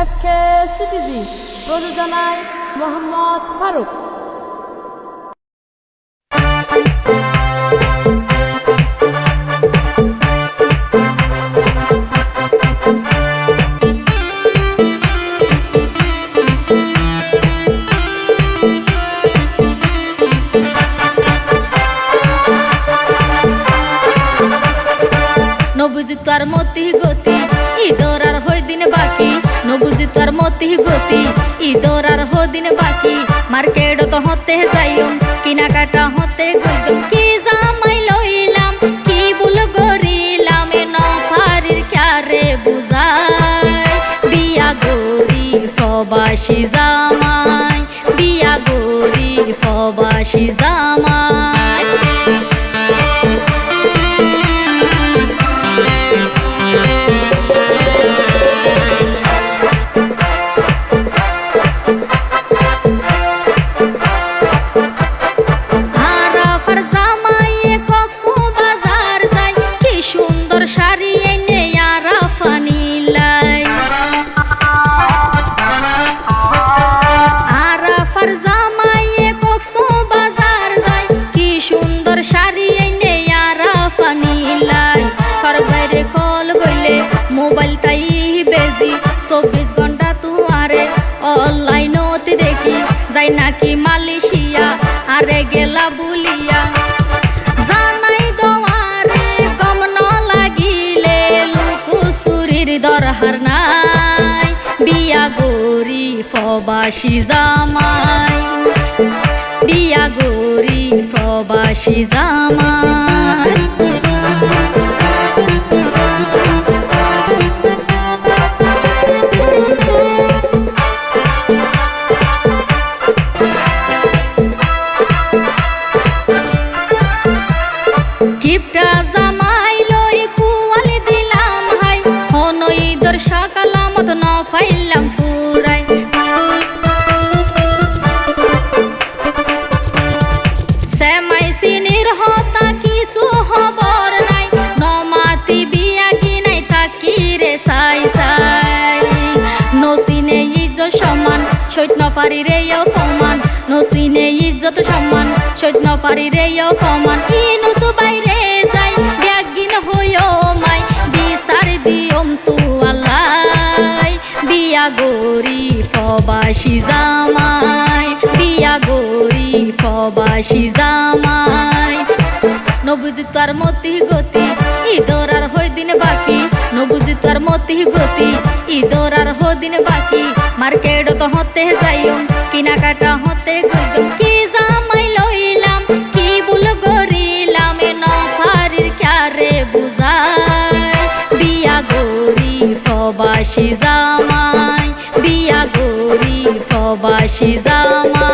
এফকে CTG প্রযোজনায় মোহাম্মদ ফারুক। নবুঝি তার মতি গতি ঈদর আর হই দিন বাকি, নবুঝি তার মতি গতি ঈদর আর হই দিন বাকি। মার্কেট তো হতে যাইম কিনাকাটা হতে গইম, কি জামাই লইলাম কি ভুল করিলাম এ নফারির ক্যারে বুঝাই। বিয়া গরি প্রবাসী জামাই, বিয়া গরি প্রবাসী জামাই। মোবাইল তাই বেজি 24 ঘন্টা তুয়ারে অনলাইনতে দেখি যাই নাকি মালয়েশিয়া আরে গেলা বুলিয়া। জানাই দোয়ারে কম ন লাগিলে লুকুচুরির দরহার নাই। বিয়া গরি প্রবাসী জামাই, বিয়া গরি প্রবাসী জামাই। গিফটা জামাই লই কুয়ালি দিলাম হাই, হনই দর সকালামত ন পাইলাম পুরাই। সেমাই সিনির হতা কিছু খবর নাই, নমাতি বিয়া কি নাই থাকি রে সাই সাই। নসিনে ইজ্জত সম্মান সইত ন পারি রে অপমান, নসিনে ইজ্জত সম্মান সইত ন পারি রে অপমান। ইনুসু বাইরে যাই ব্যাগিন হইও মাই, বিচার দিয়ম তু আল্লাই। বিয়া গরি প্রবাসী জামাই, বিয়া গরি প্রবাসী জামাই। নবুঝি তার মতি গতি ঈদর আর হই দিন বাকি, নবুঝি তার মতি গতি ঈদর আর হই দিন বাকি। মার্কেট তো হতে যাইম কিনাকাটা হতে গইম, কি জামাই লইলাম কি ভুল করিলাম এ নফারির ক্যারে বুঝাই। বিয়া গরি প্রবাসী জামাই, বিয়া গরি প্রবাসী জামাই।